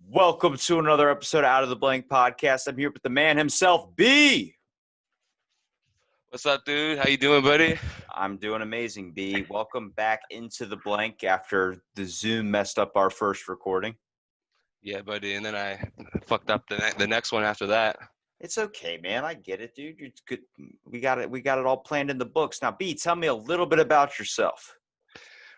Welcome to another episode of Out of the Blank podcast. I'm here with the man himself, B. What's up, dude? How you doing, buddy? I'm doing amazing, B. Welcome back into the blank after the Zoom messed up our first recording. Yeah, buddy. And then I fucked up the next one after that. It's okay, man. I get it, dude. It's good. We got it. We got it all planned in the books. Now, B, tell me a little bit about yourself.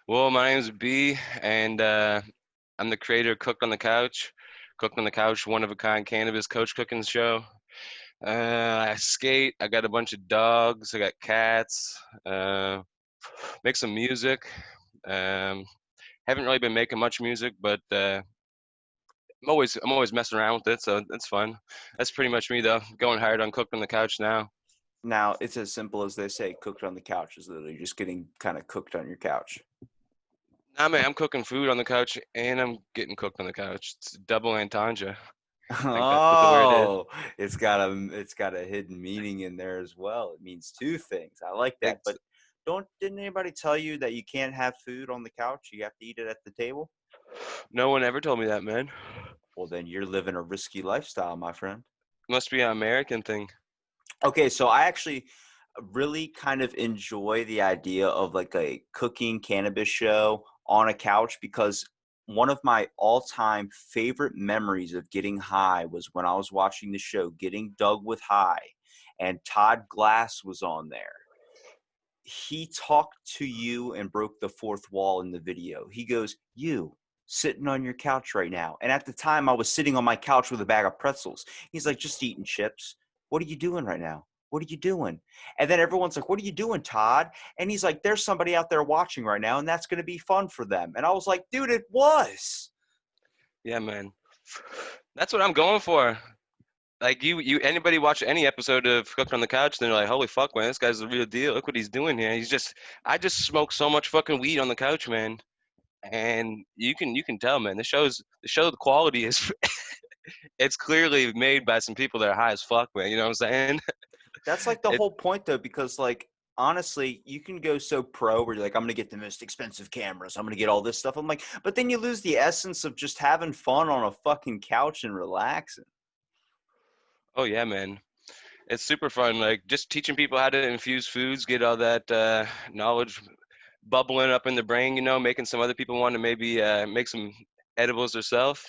Well, my name's B, and I'm the creator of Cooked on the Couch. Cooked on the Couch, one of a kind cannabis coach cooking show. I skate. I got a bunch of dogs. I got cats. Make some music. Haven't really been making much music, but I'm always messing around with it, so it's fun. That's pretty much me, though. Going hard on Cooked on the Couch now. Now, it's as simple as they say, cooked on the couch is literally just getting kind of cooked on your couch. Nah, man, I'm cooking food on the couch and I'm getting cooked on the couch. It's double entendre. Like that's what the word is. Oh, it's got a hidden meaning in there as well. It means two things. I like that. It's, But didn't anybody tell you that you can't have food on the couch? You have to eat it at the table? no one ever told me that, man. Well, then you're living a risky lifestyle, my friend. Must be an American thing. Okay, so I actually really kind of enjoy the idea of like a cooking cannabis show on a couch because one of my all-time favorite memories of getting high was when I was watching the show Getting Dug with High, and Todd Glass was on there. He talked to you and broke the fourth wall in the video. He goes, "You sitting on your couch right now." And at the time I was sitting on my couch with a bag of pretzels. He's like, "Just eating chips. What are you doing right now? What are you doing?" And then everyone's like, "What are you doing, Todd?" And he's like, "There's somebody out there watching right now, and that's going to be fun for them." And I was like, dude, it was. Yeah, man. That's what I'm going for. Like anybody watch any episode of Cooked on the Couch, then they're like, holy fuck, man, this guy's the real deal. Look what he's doing here. I just smoke so much fucking weed on the couch, man. And you can tell, man, the quality is it's clearly made by some people that are high as fuck, man. You know what I'm saying? That's like the It, whole point, though, because like honestly, you can go so pro where you're like, I'm going to get the most expensive cameras. I'm going to get all this stuff. I'm like, but then you lose the essence of just having fun on a fucking couch and relaxing. oh yeah, man. It's super fun, like just teaching people how to infuse foods, get all that knowledge bubbling up in the brain, making some other people want to maybe make some edibles themselves.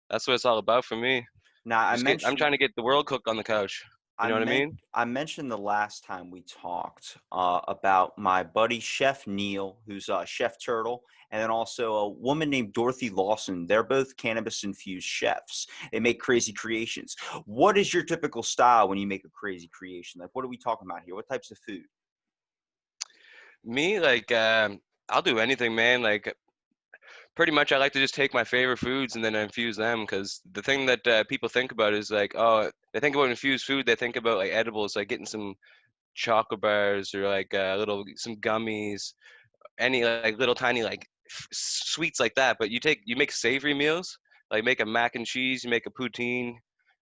That's what it's all about for me. Now, I'm trying to get the world cooked on the couch. You know what I mean? I mentioned the last time we talked about my buddy Chef Neil, who's Chef Turtle, and then also a woman named Dorothy Lawson. They're both cannabis infused chefs. They make crazy creations. What is your typical style when you make a crazy creation? Like, what are we talking about here? What types of food? Me, like, I'll do anything, man. Like, pretty much I like to just take my favorite foods and then infuse them because the thing that people think about is like, oh, they think about infused food, they think about like edibles, like getting some chocolate bars or like some gummies, any like little tiny like sweets like that. But you make savory meals, like make a mac and cheese, you make a poutine,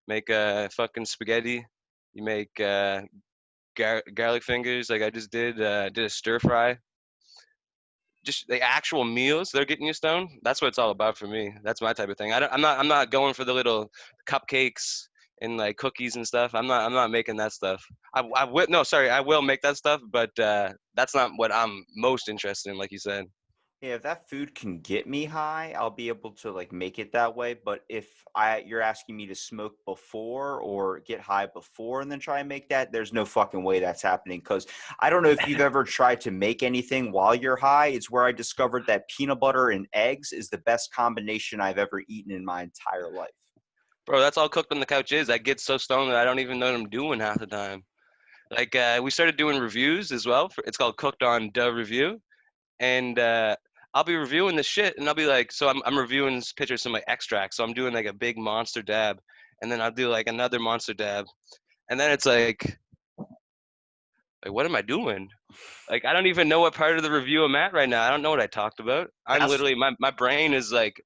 make a fucking spaghetti, you make garlic fingers, like I just did a stir fry. Just the actual meals they're getting you stoned. That's what it's all about for me. That's my type of thing. I'm not going for the little cupcakes and like cookies and stuff. I'm not making that stuff. I will no sorry I will make that stuff, but that's not what I'm most interested in. Like you said. Yeah, if that food can get me high, I'll be able to like make it that way. But if you're asking me to smoke before or get high before and then try and make that, there's no fucking way that's happening. Because I don't know if you've ever tried to make anything while you're high. It's where I discovered that peanut butter and eggs is the best combination I've ever eaten in my entire life. Bro, that's all Cooked on the Couch is. I get so stoned that I don't even know what I'm doing half the time. Like we started doing reviews as well. It's called Cooked on the Review, and I'll be reviewing this shit, and I'll be like, so I'm reviewing pictures of my extracts. So I'm doing like a big monster dab, and then I'll do like another monster dab, and then it's like what am I doing? Like I don't even know what part of the review I'm at right now. I don't know what I talked about. I'm That's literally my brain is like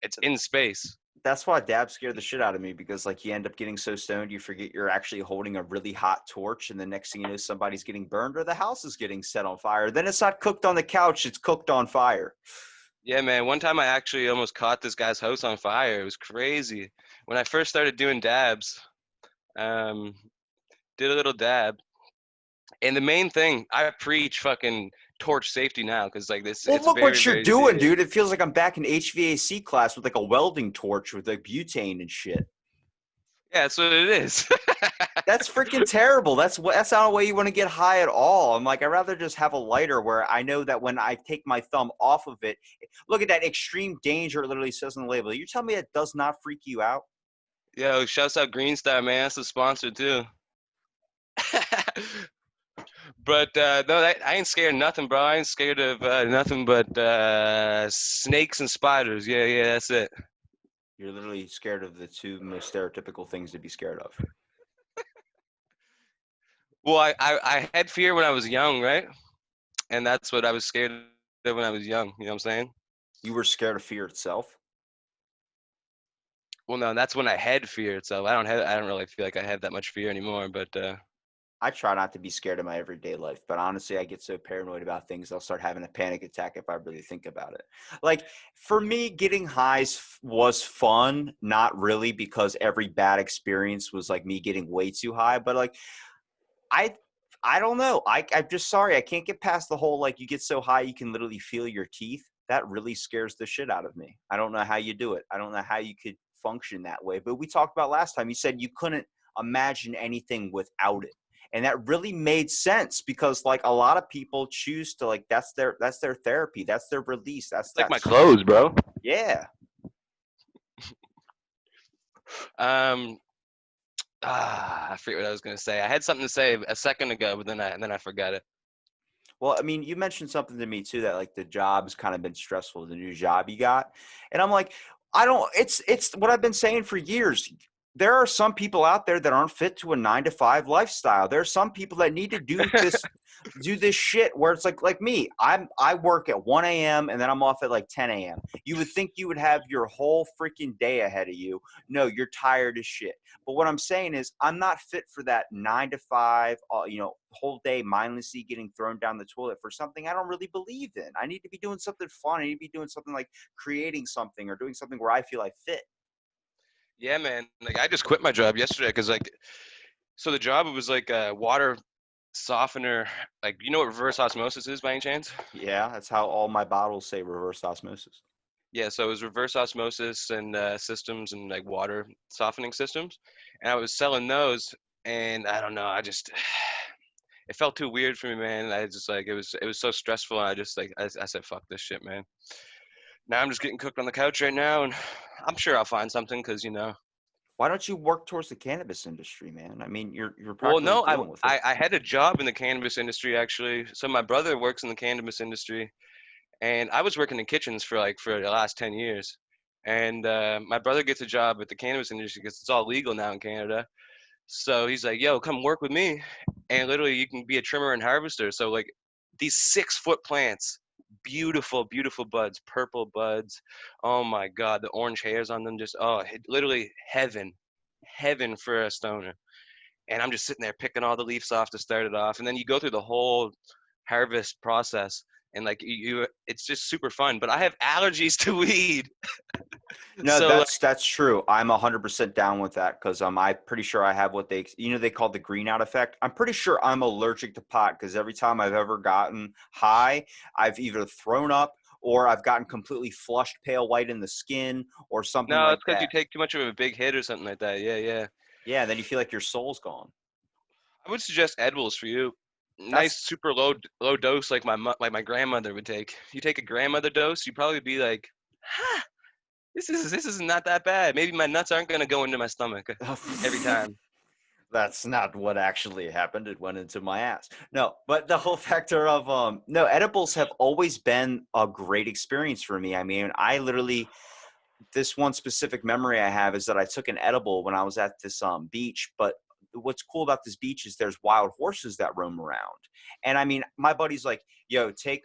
it's in space. that's why dab scared the shit out of me because like you end up getting so stoned you forget you're actually holding a really hot torch and the next thing you know somebody's getting burned or the house is getting set on fire. Then it's not cooked on the couch, it's cooked on fire. Yeah, man. One time I actually almost caught this guy's house on fire. It was crazy. When I first started doing dabs, um, did a little dab, and the main thing I preach fucking torch safety now because like this, Well, it's look very what you're very doing, serious. dude. It feels like I'm back in HVAC class with like a welding torch with like butane and shit. Yeah, that's what it is. That's freaking terrible. That's not a way you want to get high at all. I'm like, I'd rather just have a lighter where I know that when I take my thumb off of it, look at that extreme danger. It literally says on the label. You tell me it does not freak you out? Yo, shouts out Green Star, man. That's the sponsor too. But no, I ain't scared of nothing, bro. I ain't scared of nothing but snakes and spiders. Yeah, yeah, that's it. You're literally scared of the two most stereotypical things to be scared of. Well, I had fear when I was young, right? And that's what I was scared of when I was young. You know what I'm saying? You were scared of fear itself. Well, no, that's when I had fear itself. I don't really feel like I have that much fear anymore. But I try not to be scared in my everyday life, but honestly, I get so paranoid about things, I'll start having a panic attack if I really think about it. Like for me, getting highs was fun, not really because every bad experience was like me getting way too high, but like I I don't know. I'm just sorry. I can't get past the whole like you get so high you can literally feel your teeth. That really scares the shit out of me. I don't know how you do it. I don't know how you could function that way. But we talked about last time. You said you couldn't imagine anything without it. And that really made sense because like a lot of people choose to like that's their therapy. That's their release. it's like my clothes, bro. Yeah. Um, I forget what I was gonna say. I had something to say a second ago, but then I forgot it. Well, I mean, you mentioned something to me too that like the job's kind of been stressful, the new job you got. And I'm like, I don't it's what I've been saying for years. There are some people out there that aren't fit to a 9 to 5 lifestyle. There are some people that need to do this shit where it's like me. I work at 1 a.m. and then I'm off at like 10 a.m. You would think you would have your whole freaking day ahead of you. No, you're tired as shit. But what I'm saying is, I'm not fit for that 9 to 5, whole day mindlessly getting thrown down the toilet for something I don't really believe in. I need to be doing something fun. I need to be doing something like creating something or doing something where I feel I fit. Yeah, man. Like I just quit my job yesterday because like, so the job was like a water softener. Like, you know what reverse osmosis is by any chance? Yeah, that's how all my bottles say reverse osmosis. Yeah, so it was reverse osmosis and systems and like water softening systems, and I was selling those, and I don't know, it felt too weird for me, man. I just like it was so stressful. And I just like I said, fuck this shit, man. Now I'm just getting cooked on the couch right now, and I'm sure I'll find something because Why don't you work towards the cannabis industry, man? I mean, you're Well, practically no, dealing with it. I had a job in the cannabis industry actually. So my brother works in the cannabis industry, and I was working in kitchens for the last 10 years. And my brother gets a job at the cannabis industry because it's all legal now in Canada. So he's like, "Yo, come work with me," and literally you can be a trimmer and harvester. So like these 6 foot plants, beautiful, beautiful buds, purple buds. Oh my God, the orange hairs on them, just literally heaven, heaven for a stoner. And I'm just sitting there picking all the leaves off to start it off, and then you go through the whole harvest process, and like it's just super fun. But I have allergies to weed, No, so like, that's true. I'm 100% down with that because I'm pretty sure I have what they call the green out effect. I'm pretty sure I'm allergic to pot because every time I've ever gotten high, I've either thrown up or I've gotten completely flushed pale white in the skin or something no, like it's because you that. take too much of a big hit or something like that. Yeah, yeah. Yeah, then you feel like your soul's gone. I would suggest edibles for you. That's Nice, super low dose, like like my grandmother would take. You take a grandmother dose, you'd probably be like, "Huh, this is not that bad. Maybe my nuts aren't gonna go into my stomach every time." That's not what actually happened. It went into my ass. No, but the whole factor of no, edibles have always been a great experience for me. I mean, I literally this one specific memory I have is that I took an edible when I was at this beach, but what's cool about this beach is there's wild horses that roam around. And I mean, my buddy's like, yo, take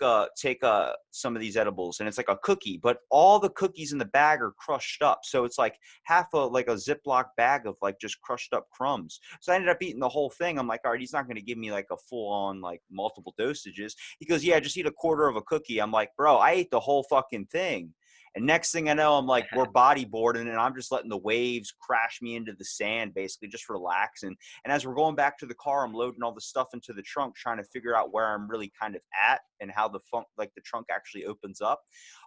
some of these edibles, and it's like a cookie, but all the cookies in the bag are crushed up. So it's like half a Ziploc bag of like just crushed up crumbs. So I ended up eating the whole thing. I'm like, all right, he's not going to give me like a full on like multiple dosages. He goes, yeah, just eat a quarter of a cookie. I'm like, bro, I ate the whole fucking thing. And next thing I know, I'm like, we're bodyboarding, and I'm just letting the waves crash me into the sand, basically just relaxing. And as we're going back to the car, I'm loading all the stuff into the trunk, trying to figure out where I'm really kind of at and how the trunk actually opens up.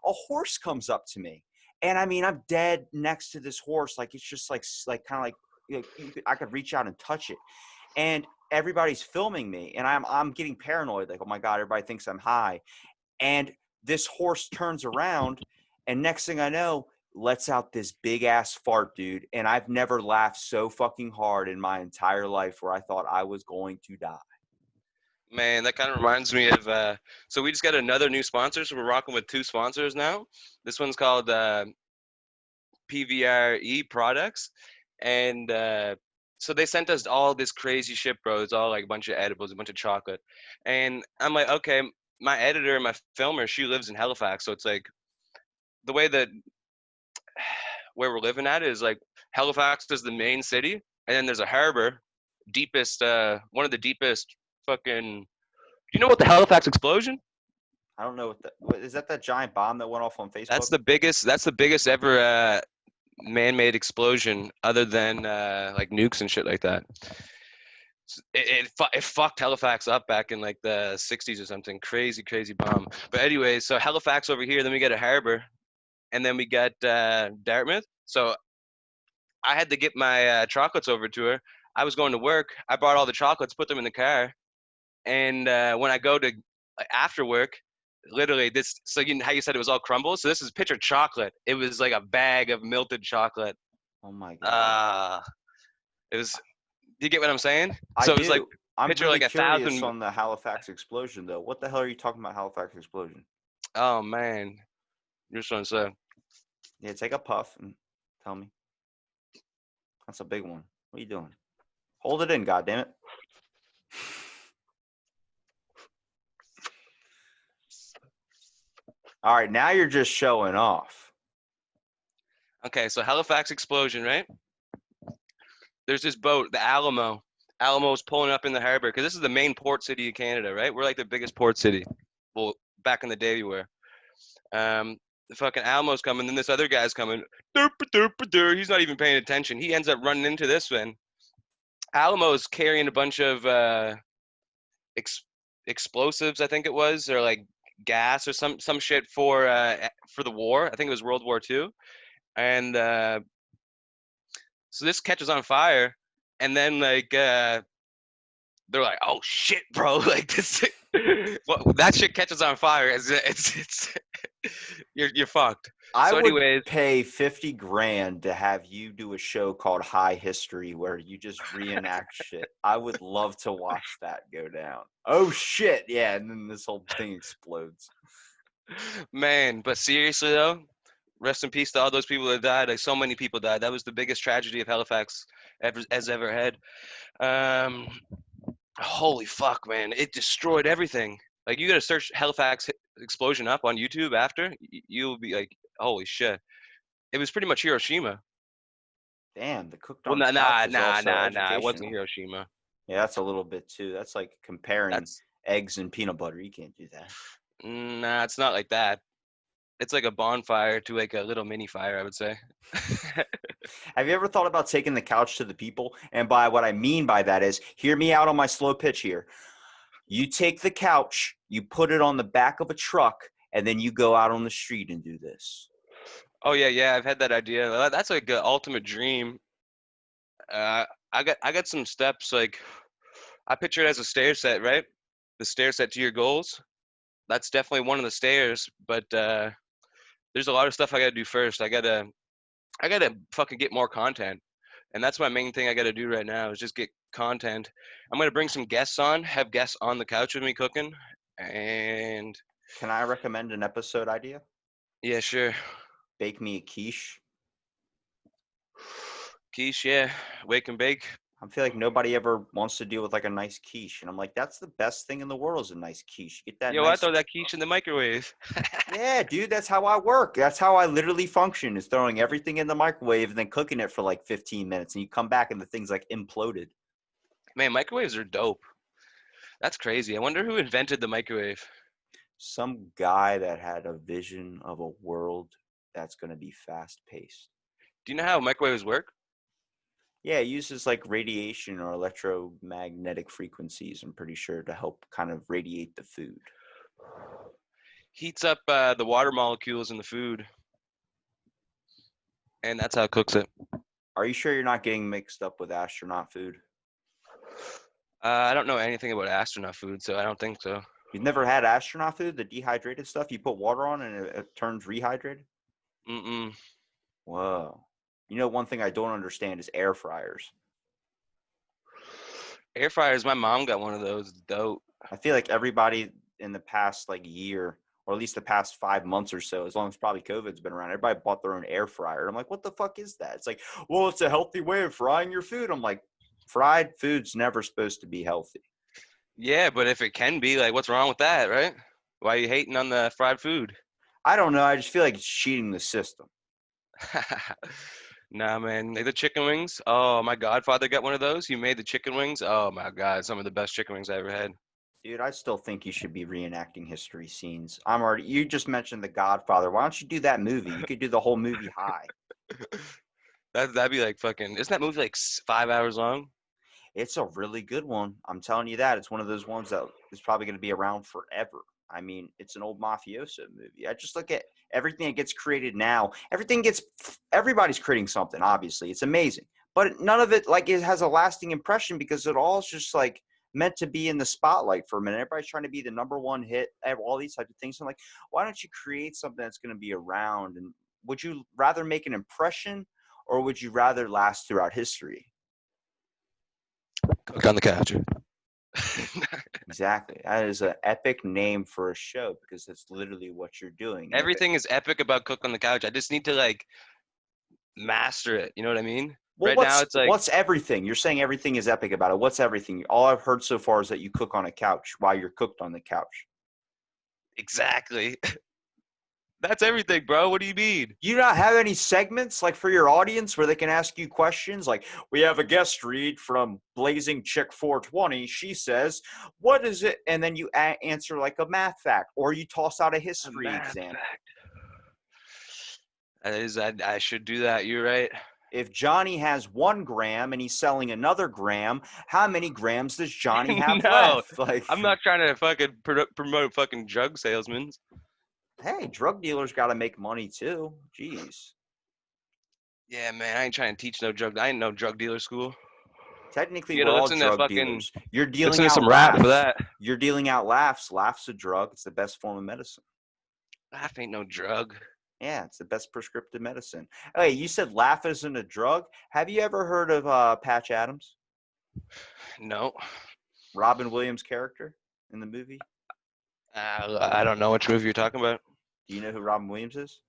A horse comes up to me, and I mean, I'm dead next to this horse, like it's just like kind of like, I could reach out and touch it, and everybody's filming me, and I'm getting paranoid, like, oh my god, everybody thinks I'm high, and this horse turns around. And next thing I know, lets out this big ass fart, dude. And I've never laughed so fucking hard in my entire life where I thought I was going to die. Man, that kind of reminds me of, so we just got another new sponsor. So we're rocking with 2 sponsors now. This one's called PVRE Products. And so they sent us all this crazy shit, bro. It's all like a bunch of edibles, a bunch of chocolate. And I'm like, okay, my editor and my filmer, she lives in Halifax. So it's like, the way that where we're living at is like Halifax is the main city, and then there's a harbor, one of the deepest fucking. Do you know what the Halifax explosion? I don't know what is that giant bomb that went off on Facebook? That's the biggest. That's the biggest ever man-made explosion, other than like nukes and shit like that. It fucked Halifax up back in like the 60s or something. Crazy bomb. But anyway, so Halifax over here, then we get a harbor, and then we got Dartmouth. So I had to get my chocolates over to her. I was going to work. I brought all the chocolates, put them in the car, and when I go to after work, literally this. So you know how you said it was all crumbles. So this is picture chocolate. It was like a bag of melted chocolate. Oh my god. It was. Do you get what I'm saying? I So it do. was like I'm picture really like curious 1,000. on the Halifax explosion, though. What the hell are you talking about, Halifax explosion? Oh man, you're trying to say. Yeah, take a puff and tell me. That's a big one. What are you doing? Hold it in, goddammit. All right, now you're just showing off. Okay, so Halifax explosion, right? There's this boat, the Alamo. Alamo's pulling up in the harbor because this is the main port city of Canada, right? We're like the biggest port city. Well, back in the day we were. The fucking Alamo's coming, then this other guy's coming. He's not even paying attention. He ends up running into this one. Alamo's carrying a bunch of explosives, I think it was, or like gas or some shit for the war. I think it was World War II. And so this catches on fire, and then like they're like, "Oh shit, bro!" Like this, well, that shit catches on fire. It's you're fucked. I So, would anyways, pay 50 grand to have you do a show called High History where you just reenact shit. I would love to watch that go down. Oh shit, yeah, and then this whole thing explodes. man, but seriously though, rest in peace to all those people that died. Like so many people died. That was the biggest tragedy of Halifax ever had. Um, Holy fuck, man! It destroyed everything. Like you gotta search Halifax explosion up on YouTube after. You'll be like, holy shit! It was pretty much Hiroshima. Damn, the cooked Well, on the couch is also nah. It wasn't educational. Hiroshima. Yeah, that's a little bit too. That's like comparing That's eggs and peanut butter. You can't do that. nah. It's not like that. It's like a bonfire to like a little mini fire, I would say. Have you ever thought about taking the couch to the people? And by what I mean by that is, hear me out on my slow pitch here. You take the couch, you put it on the back of a truck, and then you go out on the street and do this. Oh yeah. I've had that idea. That's like an ultimate dream. I got some steps. Like I picture it as a stair set, right? The stair set to your goals. That's definitely one of the stairs. But there's a lot of stuff I gotta do first. I gotta fucking get more content, and that's my main thing I gotta do right now is just get content. I'm gonna bring some guests on, have guests on the couch with me cooking, and Can I recommend an episode idea? yeah, sure. Bake me a quiche. Quiche, yeah, wake and bake. I feel like nobody ever wants to deal with like a nice quiche, and I'm like, that's the best thing in the world is a nice quiche. You get that Yo, I nice. throw that quiche in the microwave. Yeah, dude, that's how I work. That's how I literally function, is throwing everything in the microwave and then cooking it for like 15 minutes, and you come back and the thing's like imploded. Man, microwaves are dope. That's crazy. I wonder who invented the microwave. Some guy that had a vision of a world that's going to be fast paced. Do you know how microwaves work? Yeah, it uses like radiation or electromagnetic frequencies, I'm pretty sure, to help kind of radiate the food. Heats up the water molecules in the food, and that's how it cooks it. Are you sure you're not getting mixed up with astronaut food? I don't know anything about astronaut food, so I don't think so. You've never had astronaut food, the dehydrated stuff you put water on and it turns rehydrated? Mm-mm. Whoa. You know, one thing I don't understand is air fryers. Air fryers. My mom got one of those. Dope. I feel like everybody in the past like year, or at least the past 5 months or so, as long as probably COVID's been around, everybody bought their own air fryer. I'm like, what the fuck is that? It's like, well, it's a healthy way of frying your food. I'm like, fried food's never supposed to be healthy. Yeah, but if it can be, like, what's wrong with that, right? Why are you hating on the fried food? I don't know. I just feel like it's cheating the system. Nah, man. The chicken wings. Oh, my godfather got one of those. He made the chicken wings. Oh my God, some of the best chicken wings I ever had. Dude, I still think you should be reenacting history scenes. You just mentioned The Godfather. Why don't you do that movie? You could do the whole movie high. That'd be like fucking. Isn't that movie like 5 hours long? It's a really good one. I'm telling you that. It's one of those ones that is probably going to be around forever. I mean, it's an old mafioso movie. I just look at everything that gets created now. Everybody's creating something, obviously. It's amazing. But none of it, like, it has a lasting impression because it all is just, like, meant to be in the spotlight for a minute. Everybody's trying to be the number one hit, all these types of things. So I'm like, why don't you create something that's going to be around? And would you rather make an impression or would you rather last throughout history? Cook on the couch. Exactly. That is an epic name for a show because it's literally what you're doing. Everything is epic about Cook on the Couch. I just need to like master it. You know what I mean? Well, Right now, it's like what's everything? You're saying everything is epic about it. What's everything? All I've heard so far is that you cook on a couch while you're cooked on the couch. exactly. That's everything, bro. What do you mean? You not have any segments like for your audience where they can ask you questions like, we have a guest read from Blazing Chick 420. She says, what is it? And then you answer like a math fact or you toss out a history example. That is, I should do that. You're right. If Johnny has 1 gram and he's selling another gram, how many grams does Johnny have No, left? Like, I'm not trying to fucking promote fucking drug salesmen. hey, drug dealers got to make money too. Jeez. Yeah, man, I ain't trying to teach no drug. I ain't no drug dealer school. Technically, You gotta we're all listen to drug fucking dealers. You're listen dealing to out some rap for laughs. that. You're dealing out laughs. Laughs a drug. It's the best form of medicine. Laugh ain't no drug. Yeah, it's the best prescriptive medicine. Hey, you said laugh isn't a drug. Have you ever heard of Patch Adams? No. Robin Williams' character in the movie? I don't know which movie you're talking about. Do you know who Robin Williams is?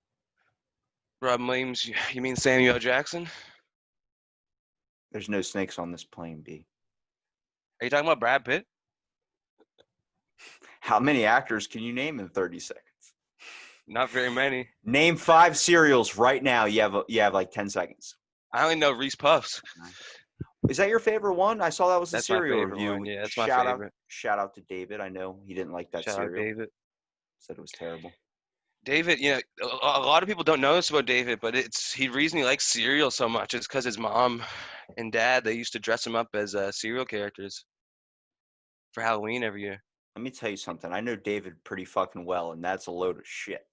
Robin Williams, you mean Samuel Jackson? There's no snakes on this plane, B. Are you talking about Brad Pitt? How many actors can you name in 30 seconds? Not very many. Name 5 cereals right now. You have like 10 seconds. I only know Reese Puffs. Is that your favorite one? I saw that was the That's my cereal favorite review. one. Yeah, that's my favorite. Shout out to David. I know he didn't like that Shout out cereal. David. Said it was terrible. David, you know, a lot of people don't know this about David, but the reason he likes cereal so much is because his mom and dad, they used to dress him up as cereal characters for Halloween every year. Let me tell you something. I know David pretty fucking well, and that's a load of shit.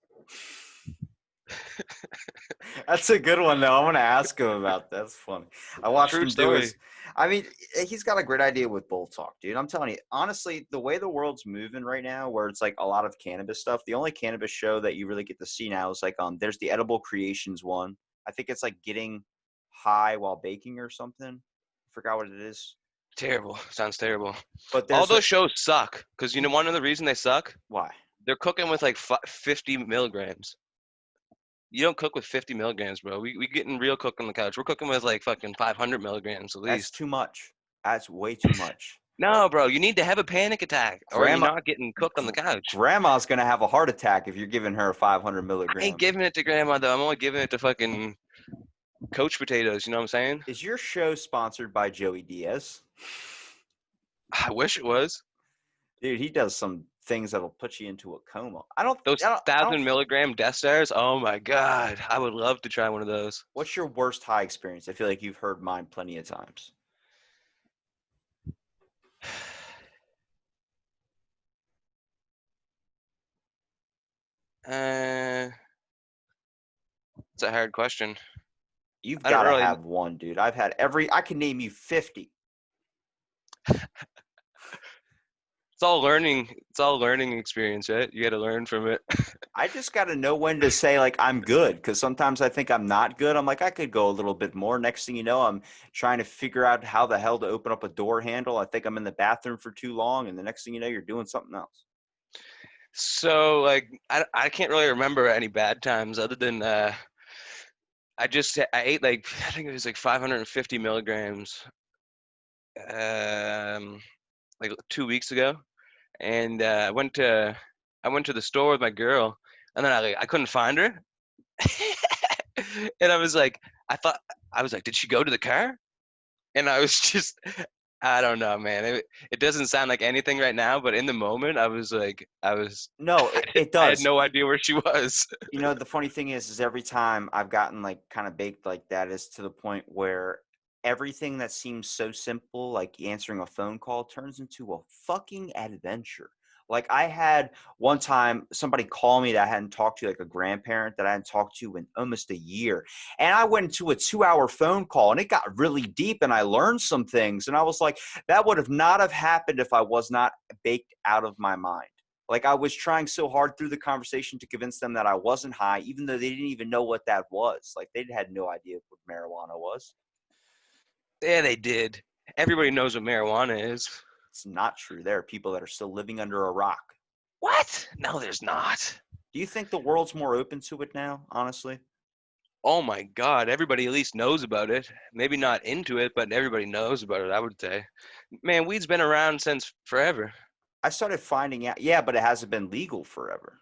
That's a good one, though. I'm going to ask him about that. That's funny. I watched True him do story. his. I mean, he's got a great idea with Bull Talk, dude. I'm telling you, honestly, the way the world's moving right now, where it's like a lot of cannabis stuff, the only cannabis show that you really get to see now is like there's the Edible Creations one. I think it's like getting high while baking or something. I forgot what it is. Terrible. Sounds terrible. But All there's those shows suck because, you know, one of the reason they suck, why? they're cooking with like 50 milligrams. You don't cook with 50 milligrams, bro. We getting real cook on the couch. We're cooking with like fucking 500 milligrams at That's least. too much. That's way too much. No, bro, you need to have a panic attack, or you're Grandma, not getting cooked on the couch. grandma's gonna have a heart attack if you're giving her 500 I ain't milligram. giving it to grandma though. I'm only giving it to fucking coach potatoes. You know what I'm saying? Is your show sponsored by Joey Diaz? I wish it was. Dude, he does some things that'll put you into a coma. Those I don't. 1,000 milligram Death Stars. Oh my god, I would love to try one of those. What's your worst high experience? I feel like you've heard mine plenty of times. Uh, it's a hard question. You've I don't got to really. have one, dude. I've had I can name you 50. It's all learning. It's all learning experience, right? You got to learn from it. I just got to know when to say, like, I'm good. Because sometimes I think I'm not good. I'm like, I could go a little bit more. Next thing you know, I'm trying to figure out how the hell to open up a door handle. I think I'm in the bathroom for too long. And the next thing you know, you're doing something else. So like, I can't really remember any bad times other than I ate like I think it was like 550 milligrams um like 2 weeks ago, and I went to the store with my girl, and then I couldn't find her, and I was like, I was like, did she go to the car? And I was just, I don't know, man. It doesn't sound like anything right now, but in the moment, I was like, No, it I had does. no idea where she was. You know, the funny thing is every time I've gotten like kind of baked like that is to the point where everything that seems so simple, like answering a phone call, turns into a fucking adventure. Like I had one time somebody call me that I hadn't talked to, like a grandparent that I hadn't talked to in almost a year. And I went into a 2-hour phone call and it got really deep and I learned some things. And I was like, that would have not have happened if I was not baked out of my mind. Like I was trying so hard through the conversation to convince them that I wasn't high, even though they didn't even know what that was. Like they had no idea what marijuana was. Yeah, they did. Everybody knows what marijuana is. It's not true. There are people that are still living under a rock. What? No, there's not. Do you think the world's more open to it now, honestly? Oh my God, everybody at least knows about it. Maybe not into it, but everybody knows about it, I would say. Man, weed's been around since forever. I started finding out, yeah, but it hasn't been legal forever.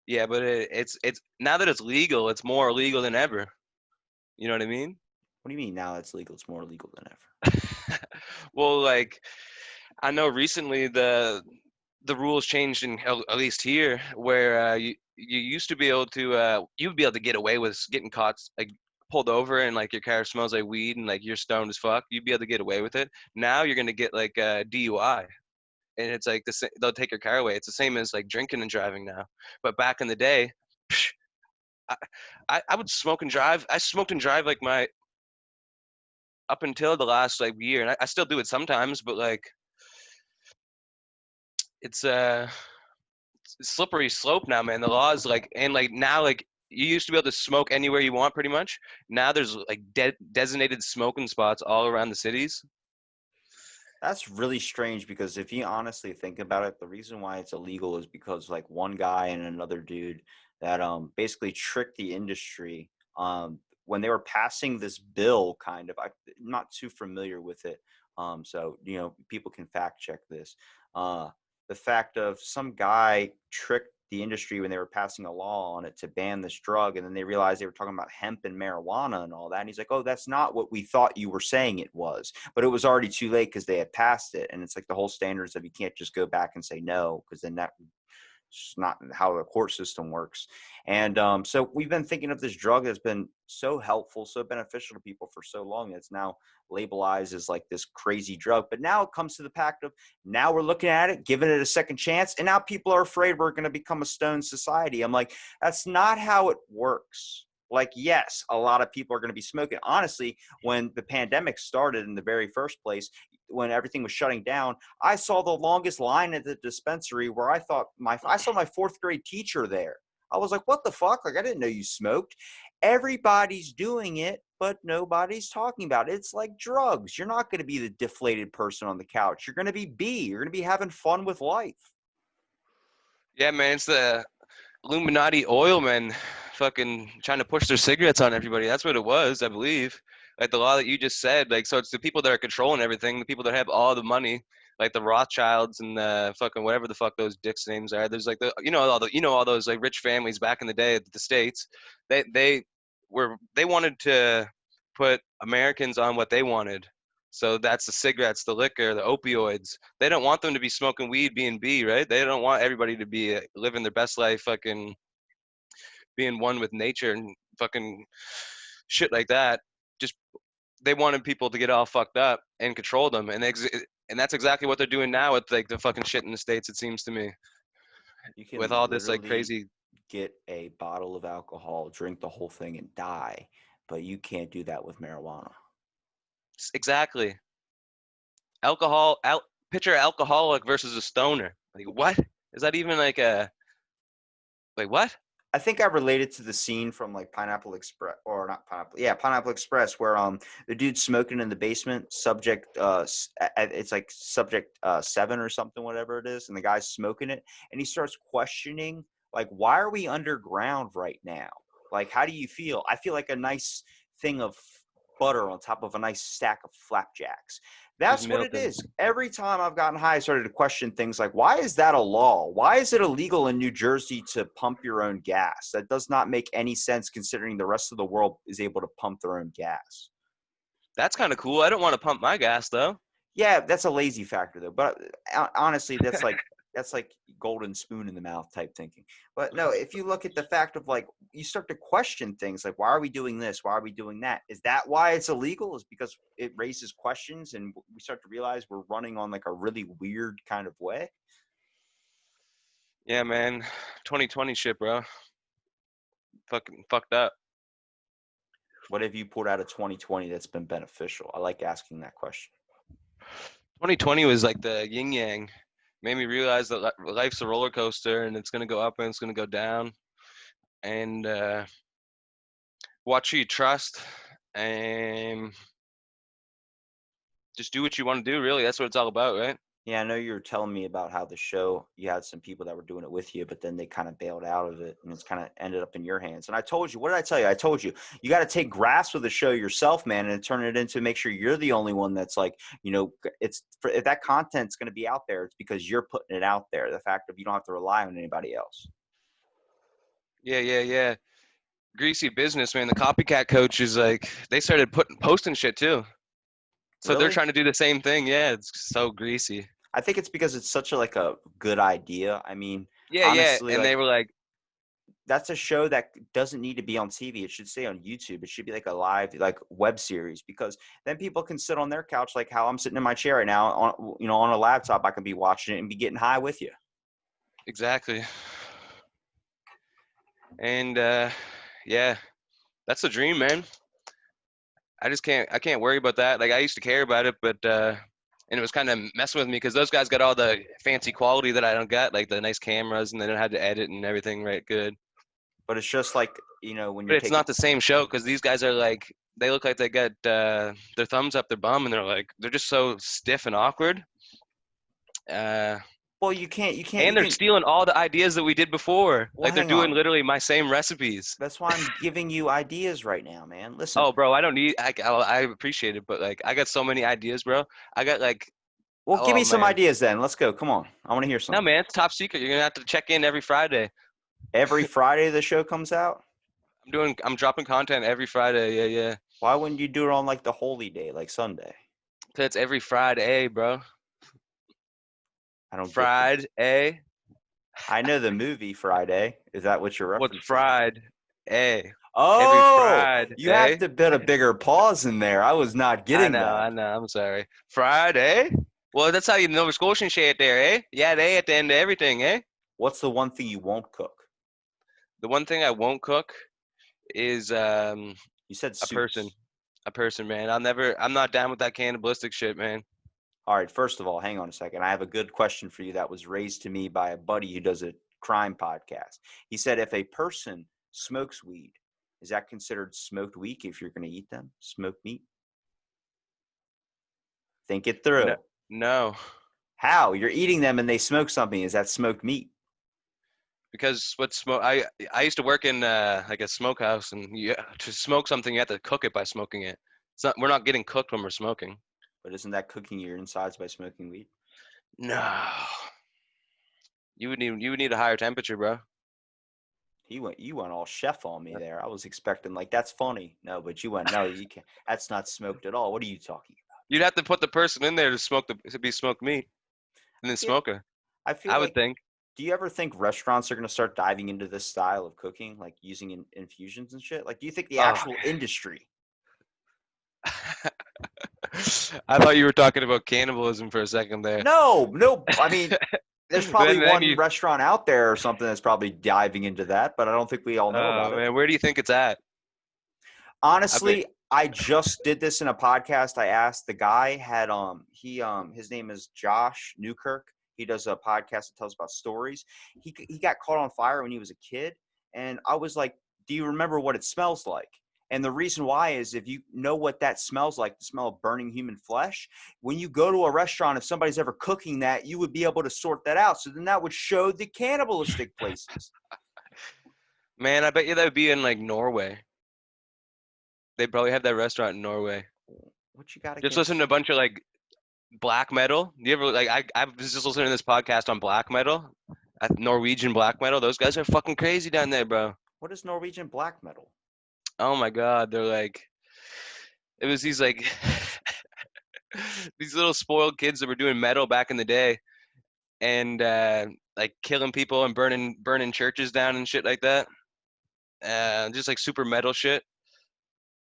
Yeah, but it's now that it's legal, it's more illegal than ever. You know what I mean? What do you mean now it's legal? It's more legal than ever. Well, like I know recently the rules changed in at least here, where you used to be able to you'd be able to get away with getting caught like pulled over and like your car smells like weed and like you're stoned as fuck. You'd be able to get away with it. Now you're gonna get like DUI, and it's like they'll take your car away. It's the same as like drinking and driving now. But back in the day, I, I would smoke and drive. I smoked and drive like my up until the last like year, and I still do it sometimes. But like it's slippery slope now, man. The laws like and like now like you used to be able to smoke anywhere you want, pretty much. Now there's like designated smoking spots all around the cities. That's really strange because if you honestly think about it, the reason why it's illegal is because like one guy and another dude that basically tricked the industry when they were passing this bill kind of. I'm not too familiar with it. So you know, people can fact check this. Uh the fact of some guy tricked the industry when they were passing a law on it to ban this drug, and then they realized they were talking about hemp and marijuana and all that, and he's like, oh, that's not what we thought you were saying it was. But it was already too late because they had passed it. And it's like the whole standards of you can't just go back and say no, because then that's not how the court system works. And so we've been thinking of this drug that's been so helpful, so beneficial to people for so long. It's now labelized as like this crazy drug. But now it comes to the fact of now we're looking at it, giving it a second chance. And now people are afraid we're going to become a stone society. I'm like, that's not how it works. Like, yes, a lot of people are going to be smoking. Honestly, when the pandemic started in the very first place, when everything was shutting down, I saw the longest line at the dispensary where I saw my fourth grade teacher there. I was like, what the fuck? Like, I didn't know you smoked. Everybody's doing it, but nobody's talking about it. It's like drugs. You're not going to be the deflated person on the couch. You're going to be B. You're going to be having fun with life. Yeah, man, it's the Illuminati oil men fucking trying to push their cigarettes on everybody. That's what it was, I believe. Like the law that you just said, like, so it's the people that are controlling everything, the people that have all the money, like the Rothschilds and the fucking whatever the fuck those dicks names are. There's like all those like rich families back in the day at the States. They wanted to put Americans on what they wanted. So that's the cigarettes, the liquor, the opioids. They don't want them to be smoking weed, B&B, right? They don't want everybody to be living their best life, fucking being one with nature and fucking shit like that. Just they wanted people to get all fucked up and control them, and that's exactly what they're doing now with like the fucking shit in the States. It seems to me You with can all this like literally crazy. get a bottle of alcohol, drink the whole thing, and die, but you can't do that with marijuana. Exactly. Picture alcoholic versus a stoner. Like what is that even like a like what? I think I related to the scene from like Pineapple Express, or not Pineapple, yeah, Pineapple Express, where the dude's smoking in the basement, it's like subject 7 or something, whatever it is, and the guy's smoking it, and he starts questioning like, why are we underground right now? Like, how do you feel? I feel like a nice thing of butter on top of a nice stack of flapjacks. Just That's what it milking. is. Every time I've gotten high, I started to question things like, why is that a law? Why is it illegal in New Jersey to pump your own gas? That does not make any sense considering the rest of the world is able to pump their own gas. That's kind of cool. I don't want to pump my gas though. Yeah, that's a lazy factor though. But honestly, that's like golden spoon in the mouth type thinking. But no, if you look at the fact of like you start to question things like, why are we doing this? Why are we doing that? Is that why it's illegal? Is because it raises questions and we start to realize we're running on like a really weird kind of way. Yeah, man. 2020 shit, bro. Fucking fucked up. What have you pulled out of 2020 that's been beneficial? I like asking that question. 2020 was like the yin yang. Made me realize that life's a roller coaster and it's gonna go up and it's gonna go down. And watch who you trust and just do what you want to do. Really, that's what it's all about, right? Yeah, I know you were telling me about how the show, you had some people that were doing it with you, but then they kind of bailed out of it and it's kind of ended up in your hands. And I told you, what did I tell you? I told you, you got to take grasp of the show yourself, man, and turn it into make sure you're the only one that's like, if that content's going to be out there, it's because you're putting it out there. The fact of you don't have to rely on anybody else. Yeah. Greasy business, man. The copycat coach is like they started posting shit too. So they're Really? trying to do the same thing. Yeah, it's so greasy. I think it's because it's such a good idea. I mean, Yeah. honestly, And they like were like, that's a show that doesn't need to be on TV. It should stay on YouTube. It should be like a live like web series because then people can sit on their couch like how I'm sitting in my chair right now on a laptop. I can be watching it and be getting high with you. exactly. And yeah, that's the dream, man. I can't worry about that. Like I used to care about it, but and it was kind of messing with me because those guys got all the fancy quality that I don't got, like the nice cameras, and they don't have to edit and everything right good. But it's just like when you're But it's taking. not the same show because these guys are like they look like they got their thumbs up their bum, and they're just so stiff and awkward. Uh, Well, you can't and they're can. stealing all the ideas that we did before. Well, Like they're hang doing on. literally my same recipes. That's why I'm giving you ideas right now, man. Listen. Oh, bro, I don't need. I appreciate it, but like I got so many ideas, bro. I got like, Well, give oh me some man, ideas then. Let's go. Come on. I want to hear no some. man, it's top secret. You're gonna have to check in every Friday. Every Friday the show comes out. I'm dropping content every Friday. Yeah. Why wouldn't you do it on like the holy day, like Sunday? So it's every Friday, bro. I don't get the. Friday. I know the movie Friday. Is that what you're What's referencing? fried? A. Every Oh, you have Friday. to put a bigger pause in there. I was not getting that. I know. I'm sorry. Friday. Well, that's how you Nova Scotian shit there, eh? Yeah, they at the end of everything, eh? What's the one thing you won't cook? The one thing I won't cook is You said a person. soups. A person, man. I'm not down with that cannibalistic shit, man. All right, first of all, hang on a second. I have a good question for you that was raised to me by a buddy who does a crime podcast. He said if a person smokes weed, is that considered smoked weed if you're going to eat them? Smoked meat? Think it No, through. no. How? You're eating them and they smoke something. Is that smoked meat? Because what smoke? I used to work in like a smokehouse, and to smoke something, you have to cook it by smoking it. It's not. We're not getting cooked when we're smoking. But isn't that cooking your insides by smoking weed? No, you would need a higher temperature, bro. You went all chef on me there. I was expecting like that's funny. No, but you went no, you can't. That's not smoked at all. What are you talking about? You'd have to put the person in there to be smoked meat, and then I feel smoke it. I feel I would like. think. Do you ever think restaurants are going to start diving into this style of cooking, like using infusions and shit? Like, do you think the Oh, actual industry? I thought you were talking about cannibalism for a second there. No, no. I mean, there's probably Then one you. restaurant out there or something that's probably diving into that, but I don't think we all know about Oh it. man, where do you think it's at? I bet. Honestly, I just did this in a podcast. I asked the guy had his name is Josh Newkirk. He does a podcast that tells about stories. He got caught on fire when he was a kid, and I was like, "Do you remember what it smells like?" And the reason why is if you know what that smells like, the smell of burning human flesh, when you go to a restaurant, if somebody's ever cooking that, you would be able to sort that out. So then that would show the cannibalistic places. Man, I bet you that would be in like Norway. They probably have that restaurant in Norway. What you got Just listen to against? a bunch of like black metal. Do you ever like I was just listening to this podcast on black metal, Norwegian black metal. Those guys are fucking crazy down there, bro. What is Norwegian black metal? Oh my god, they're like it was these like these little spoiled kids that were doing metal back in the day and like killing people and burning churches down and shit like that. Just like super metal shit.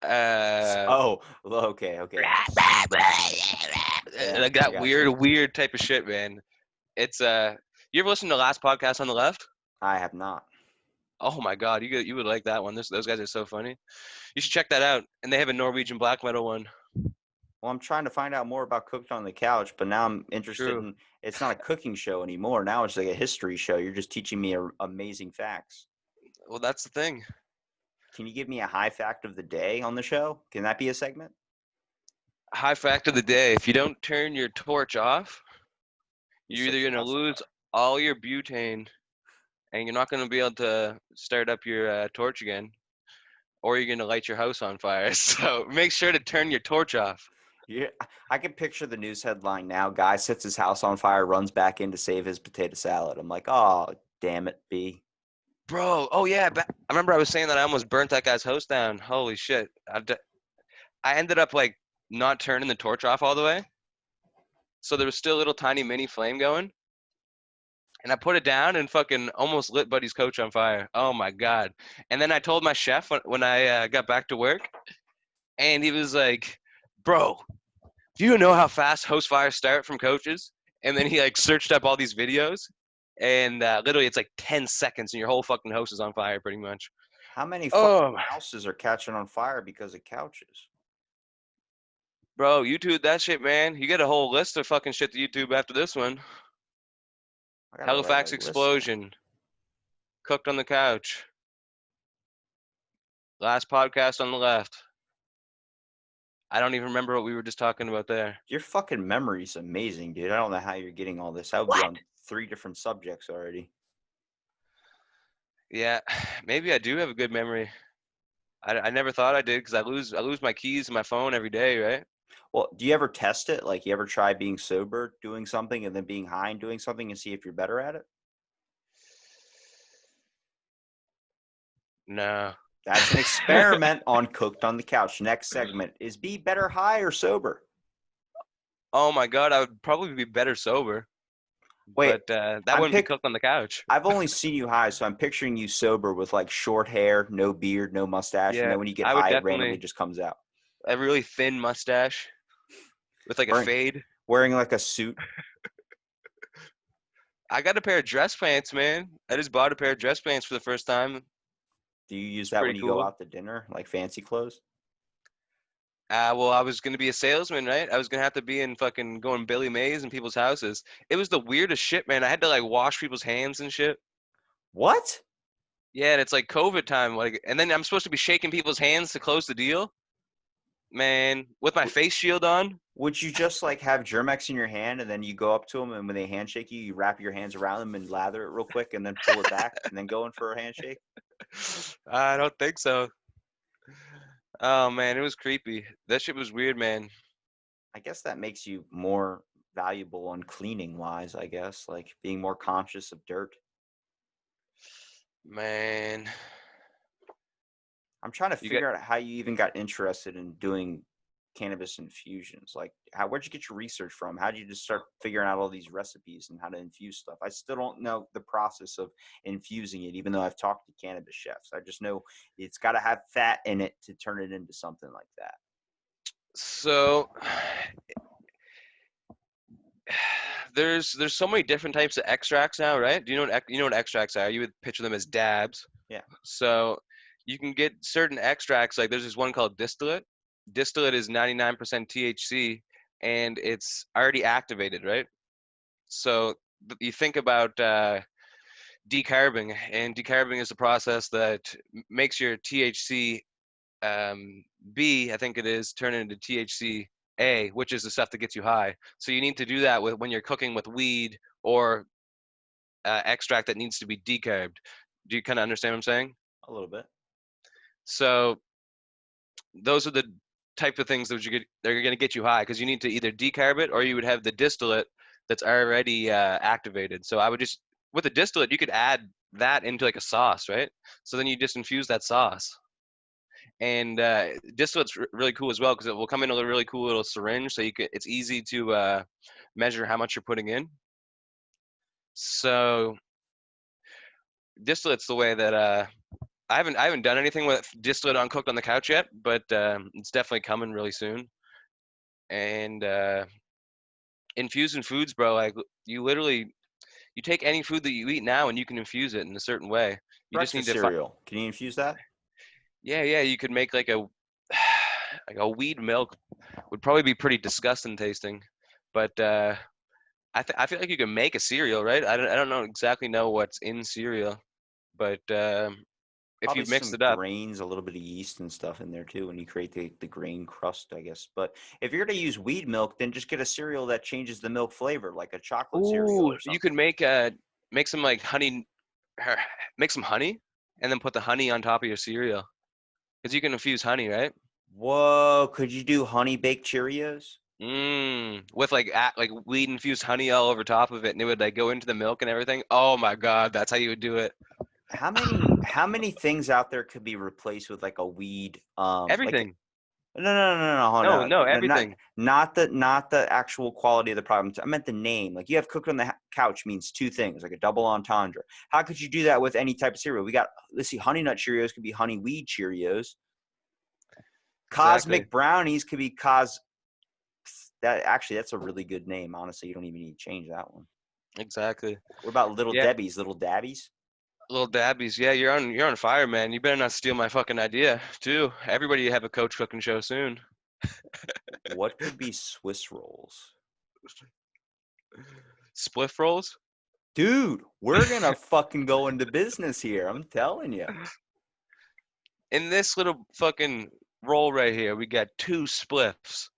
Uh, Oh, okay, okay. Yeah, like I that got you. weird type of shit, man. It's you ever listen to Last Podcast on the Left? I have not. Oh my god, you would like that one. Those guys are so funny. You should check that out. And they have a Norwegian black metal one. Well, I'm trying to find out more about Cooked on the Couch, but now I'm interested True. in it's not a cooking show anymore. Now it's like a history show. You're just teaching me amazing facts. Well, that's the thing. Can you give me a high fact of the day on the show? Can that be a segment? High fact of the day: if you don't turn your torch off, You you're either set your gonna house on lose fire. all your butane, and you're not gonna be able to start up your torch again, or you're gonna light your house on fire. So make sure to turn your torch off. Yeah, I can picture the news headline now. Guy sets his house on fire, runs back in to save his potato salad. I'm like, oh, damn it, B. Bro, oh yeah, I remember I was saying that I almost burnt that guy's house down. Holy shit. I ended up like not turning the torch off all the way. So there was still a little tiny mini flame going. And I put it down and fucking almost lit Buddy's coach on fire. Oh my God. And then I told my chef when I got back to work, and he was like, bro, do you know how fast house fires start from coaches? And then he like searched up all these videos. And literally it's like 10 seconds and your whole fucking house is on fire pretty much. How many fucking Oh, houses are catching on fire because of couches? bro, YouTube that shit, man. You get a whole list of fucking shit to YouTube after this one. I gotta write a Halifax list down. explosion. Cooked on the couch. Last podcast on the left. I don't even remember what we were just talking about there. Your fucking memory's amazing, dude. I don't know how you're getting all this. I would be What? on 3 different subjects already. Yeah, maybe I do have a good memory. I never thought I did because I lose my keys and my phone every day, right? Well, do you ever test it? Like, you ever try being sober, doing something, and then being high and doing something and see if you're better at it? No. That's an experiment on Cooked on the Couch. Next segment is be better high or sober. Oh my God, I would probably be better sober, Wait, but that I'm wouldn't be pick. cooked on the couch. I've only seen you high, so I'm picturing you sober with like short hair, no beard, no mustache, and Yeah, then when you get I would high, it randomly definitely just comes out. a really thin mustache with like a Wearing, fade. wearing like a suit. I got a pair of dress pants, man. I just bought a pair of dress pants for the first time. Do you use It's that pretty when you go cool. out to dinner, like fancy clothes? Well, I was gonna be a salesman, right? I was gonna have to be in fucking going Billy Mays in people's houses. It was the weirdest shit, man. I had to like wash people's hands and shit. What? Yeah, and it's like COVID time, like, and then I'm supposed to be shaking people's hands to close the deal, man, with my face shield on. Would you just like have Germex in your hand and then you go up to them and when they handshake you, you wrap your hands around them and lather it real quick and then pull it back and then go in for a handshake? I don't think so. Oh man, it was creepy. That shit was weird, man. I guess that makes you more valuable on cleaning wise, I guess, like being more conscious of dirt. Man, I'm trying to you got figure out how you even got interested in doing cannabis infusions. Like, where'd you get your research from? How did you just start figuring out all these recipes and how to infuse stuff? I still don't know the process of infusing it, even though I've talked to cannabis chefs. I just know it's got to have fat in it to turn it into something like that. so there's so many different types of extracts now, right? Do you know what extracts are? You would picture them as dabs. Yeah. So you can get certain extracts, like there's this one called distillate. Distillate is 99% THC and it's already activated, right? So you think about decarbing, and decarbing is a process that makes your THC B, I think it is, turn into THC A, which is the stuff that gets you high. So you need to do that when you're cooking with weed or extract that needs to be decarbed. Do you kind of understand what I'm saying? A little bit. So those are the type of things that they're going to get you high, because you need to either decarb it or you would have the distillate that's already activated. So I would just, with the distillate, you could add that into like a sauce, right? So then you just infuse that sauce. And distillate's really cool as well because it will come in a really cool little syringe, so it's easy to measure how much you're putting in. So distillate's the way that I haven't done anything with distillate uncooked on the couch yet, but it's definitely coming really soon. And infusing foods, bro, like you take any food that you eat now and you can infuse it in a certain way. You just need Breakfast to cereal. Can you infuse that? yeah, you could make like a like a weed milk would probably be pretty disgusting tasting, but I feel like you can make a cereal, right? I don't exactly know what's in cereal, but if Probably you mixed some it up, grains, a little bit of yeast and stuff in there too when you create the grain crust, I guess. But if you're going to use weed milk, then just get a cereal that changes the milk flavor, like a chocolate cereal ooh, or you could something. make some like honey, make some honey, and then put the honey on top of your cereal, because you can infuse honey, right? Whoa, could you do honey baked Cheerios? With like weed infused honey all over top of it, and it would like go into the milk and everything. Oh my God, that's how you would do it. How many things out there could be replaced with like a weed like Everything. no No, no no, no not everything. not the actual quality of the product. I meant the name. Like you have cooked on the couch means two things, like a double entendre. How could you do that with any type of cereal? We got, let's see, honey nut Cheerios could be honey weed Cheerios. Exactly. Cosmic brownies could be that's a really good name. Honestly, you don't even need to change that one. Exactly. What about little Yeah. Debbie's, little Dabbies? Little dabbies. Yeah, you're on fire, man. You better not steal my fucking idea, too. Everybody have a coach cooking show soon. What could be Swiss rolls? Spliff rolls? Dude, we're gonna fucking go into business here. I'm telling you. In this little fucking roll right here, we got 2 spliffs.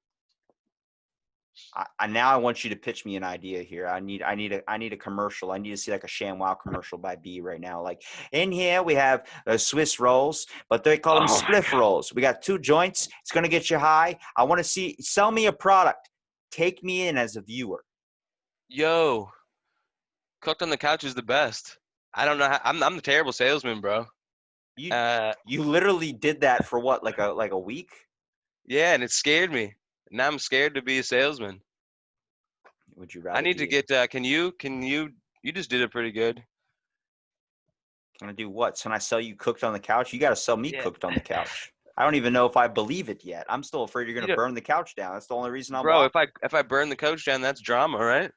Now I want you to pitch me an idea here. I need a commercial. I need to see like a ShamWow commercial by B right now. Like, in here we have Swiss rolls, but they call them Oh my spliff God. rolls. We got 2 joints. It's gonna get you high. I want to sell me a product. Take me in as a viewer. Yo, cooked on the couch is the best. I don't know how, I'm the terrible salesman, bro. You Uh, you literally did that for what, like a week? yeah, and it scared me. Now I'm scared to be a salesman. Would you I rather need to be? get, you just did it pretty good. Gonna do what? Can I sell you cooked on the couch? You got to sell me Yeah. cooked on the couch. I don't even know if I believe it yet. I'm still afraid you're You gonna know, burn the couch down. That's the only reason I'm bro, watching. if I burn the coach down, that's drama, right?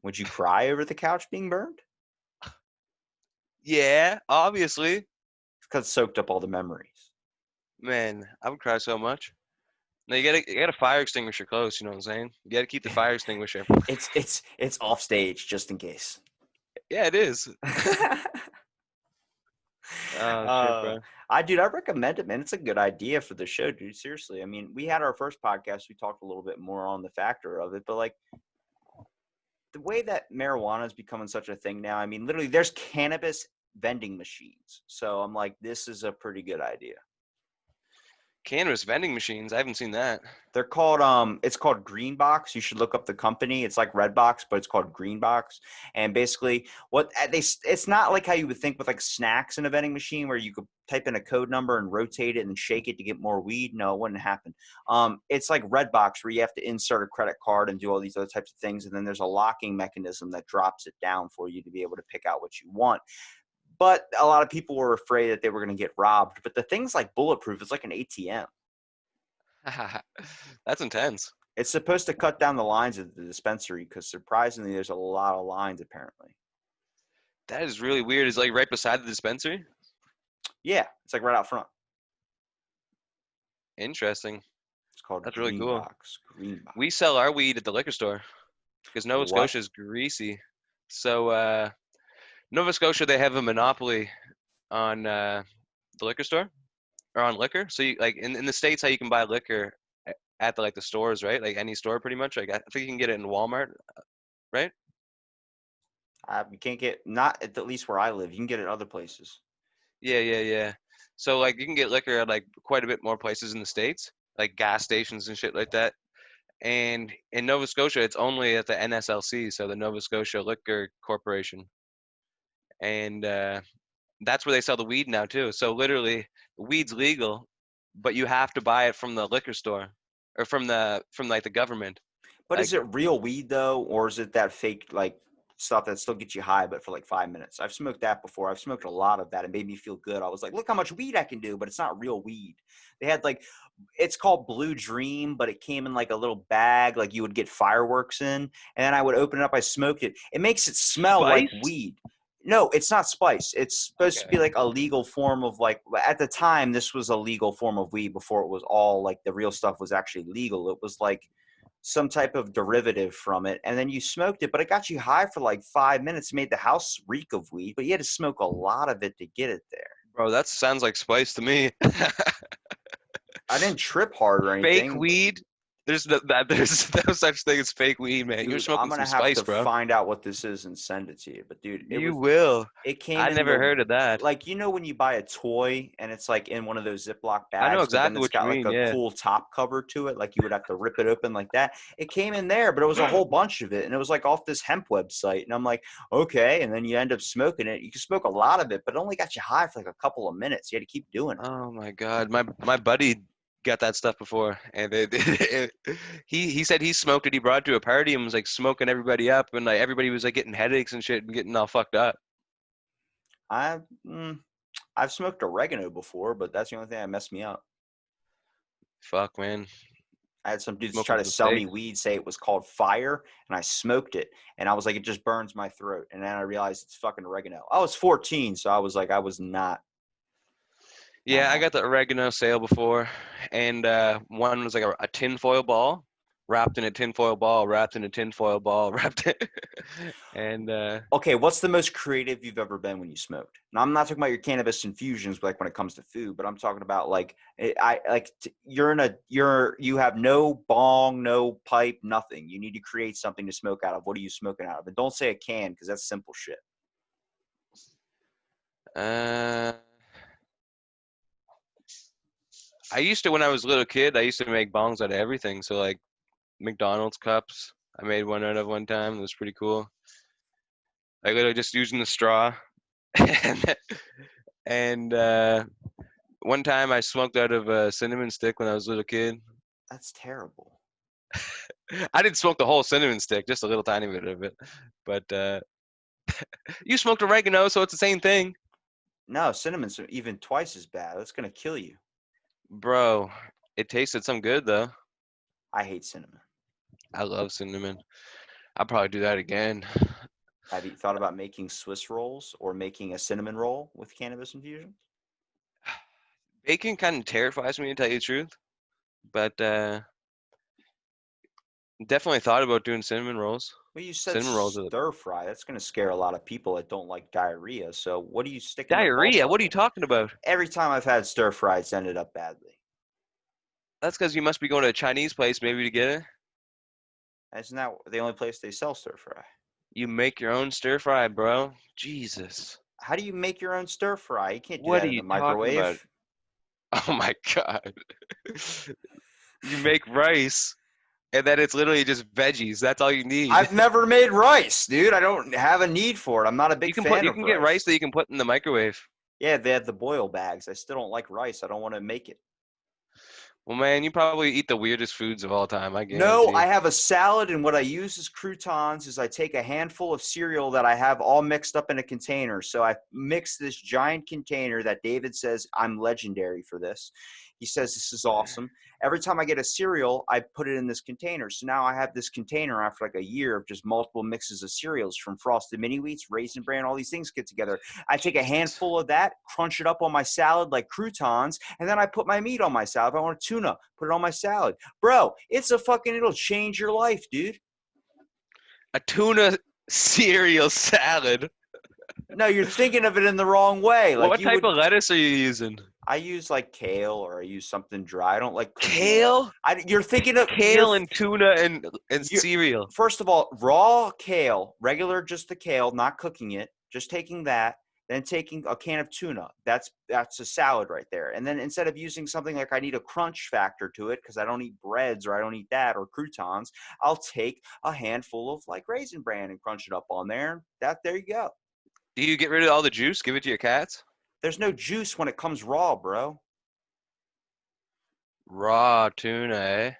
Would you cry over the couch being burned? Yeah, obviously. Because it soaked up all the memories. Man, I would cry so much. No, you gotta fire extinguisher close, you know what I'm saying? You gotta keep the fire extinguisher. It's off stage just in case. Yeah, it is. Oh shit, uh, bro. I recommend it, man. It's a good idea for the show, dude. Seriously. I mean, we had our first podcast. We talked a little bit more on the factor of it, but like the way that marijuana is becoming such a thing now, I mean, literally there's cannabis vending machines. So I'm like, this is a pretty good idea. Cannabis vending machines. I haven't seen that. They're called it's called Green Box. You should look up the company. It's like Red Box, but it's called Green Box. And basically what it's not like how you would think with like snacks in a vending machine where you could type in a code number and rotate it and shake it to get more weed. No, it wouldn't happen. It's like Red Box where you have to insert a credit card and do all these other types of things, and then there's a locking mechanism that drops it down for you to be able to pick out what you want. But a lot of people were afraid that they were going to get robbed. But the thing's like bulletproof. It's like an ATM. That's intense. It's supposed to cut down the lines at the dispensary because surprisingly, there's a lot of lines apparently. That is really weird. It's like right beside the dispensary. Yeah, it's like right out front. Interesting. It's called That's really cool. Green Box. We sell our weed at the liquor store because Nova What? Scotia is greasy. So Nova Scotia, they have a monopoly on the liquor store or on liquor. So you like in the States, how you can buy liquor at the like the stores, right? Like any store, pretty much. Like I think you can get it in Walmart, right? You can't get not at least where I live. You can get it other places. Yeah. So like you can get liquor at like quite a bit more places in the States, like gas stations and shit like that. And in Nova Scotia, it's only at the NSLC, so the Nova Scotia Liquor Corporation, and that's where they sell the weed now too. So literally, the weed's legal, but you have to buy it from the liquor store or from like the government. But Like is it real weed though, or is it that fake like stuff that still gets you high, but for like 5 minutes? I've smoked that before. I've smoked a lot of that. It made me feel good. I was like, look how much weed I can do, but it's not real weed. They had like, it's called Blue Dream, but it came in like a little bag, like you would get fireworks in, and then I would open it up. I smoked it. It makes it smell like spiced? weed. No, it's not spice. It's supposed to be Okay. like a legal form of like, at the time, this was a legal form of weed before it was all like the real stuff was actually legal. It was like some type of derivative from it, and then you smoked it, but it got you high for like 5 minutes. It made the house reek of weed, but you had to smoke a lot of it to get it there. Bro, that sounds like spice to me. I didn't trip hard or Fake anything, but weed? There's no such thing as fake weed, man. You're dude, I'm smoking some gonna have spice, to bro. find out what this is and send it to you. But dude, You will. it came I in never the, heard of that. like, you know when you buy a toy and it's like in one of those Ziploc I know bags, but then exactly it's what you got like mean. a Yeah. cool top cover to it, like you would have to rip it open like that. It came in there, but it was a whole bunch of it, and it was like off this hemp website. And I'm like, okay. And then you end up smoking it. You can smoke a lot of it, but it only got you high for like a couple of minutes. You had to keep doing it. Oh my God, my buddy got that stuff before, and he said he smoked it. He brought it to a party and was like smoking everybody up, and like everybody was like getting headaches and shit and getting all fucked up. I, I've smoked oregano before, but that's the only thing that messed me up. Fuck, man, I had some dudes try smoking to some sell me steak. weed, say it was called fire, and I smoked it, and I was like, it just burns my throat. And then I realized it's fucking oregano. I was 14, so I was like, I was not Yeah, I got happy. the oregano sale before, and one was like a tinfoil ball wrapped in a tinfoil ball, wrapped in a tinfoil ball, wrapped in, and Okay, what's the most creative you've ever been when you smoked? Now, I'm not talking about your cannabis infusions, like when it comes to food, but I'm talking about like you have no bong, no pipe, nothing. You need to create something to smoke out of. What are you smoking out of? And don't say a can because that's simple shit. uh, I used to when I was a little kid. I used to make bongs out of everything. So like McDonald's cups. I made one out of one time. It was pretty cool. Like literally just using the straw. and and one time I smoked out of a cinnamon stick when I was a little kid. That's terrible. I didn't smoke the whole cinnamon stick, just a little tiny bit of it. But you smoked oregano, so it's the same thing. No, cinnamon's even twice as bad. That's gonna kill you. Bro, it tasted some good though. I hate cinnamon. I love cinnamon. I'll probably do that again. Have you thought about making Swiss rolls or making a cinnamon roll with cannabis infusions? Bacon kind of terrifies me to tell you the truth, but definitely thought about doing cinnamon rolls. Well, you said Cinnamon rolls with stir fry. That's going to scare a lot of people that don't like diarrhea. So what do you stick in the diarrhea. ballpark What are you of? talking about? Every time I've had stir fry, it's ended up badly. That's because you must be going to a Chinese place maybe to get it. Isn't that the only place they sell stir fry? You make your own stir fry, bro. Jesus. How do you make your own stir fry? You can't do What that are in you the talking about? microwave. Oh my God. You make rice and then it's literally just veggies. That's all you need. I've never made rice, dude. I don't have a need for it. I'm not a big fan You of can get rice rice. that you can put in the microwave. Yeah, they have the boil bags. I still don't like rice. I don't want to make it. Well, man, you probably eat the weirdest foods of all time, I No, guarantee. I have a salad, and what I use as croutons is I take a handful of cereal that I have all mixed up in a container. So I mix this giant container that David says I'm legendary for this. He says this is awesome. Every time I get a cereal, I put it in this container. So now I have this container after like a year of just multiple mixes of cereals from Frosted Mini Wheats, Raisin Bran, all these things get together. I take a Jesus. handful of that, crunch it up on my salad like croutons, and then I put my meat on my salad. If I want tuna, put it on my salad. Bro, it'll change your life, dude. A tuna cereal salad. No, you're thinking of it in the wrong way. Like What you type would, of lettuce are you using? I use like kale or I use something dry. I don't like cooking it. Kale? You're thinking of, Kale and tuna and you're, cereal. first of all, raw kale, regular, just the kale, not cooking it, just taking that, then taking a can of tuna. That's a salad right there. And then instead of using something like I need a crunch factor to it because I don't eat breads or I don't eat that or croutons, I'll take a handful of like Raisin Bran and crunch it up on there. There you go. Do you get rid of all the juice? Give it to your cats? There's no juice when it comes raw, bro. Raw tuna, eh?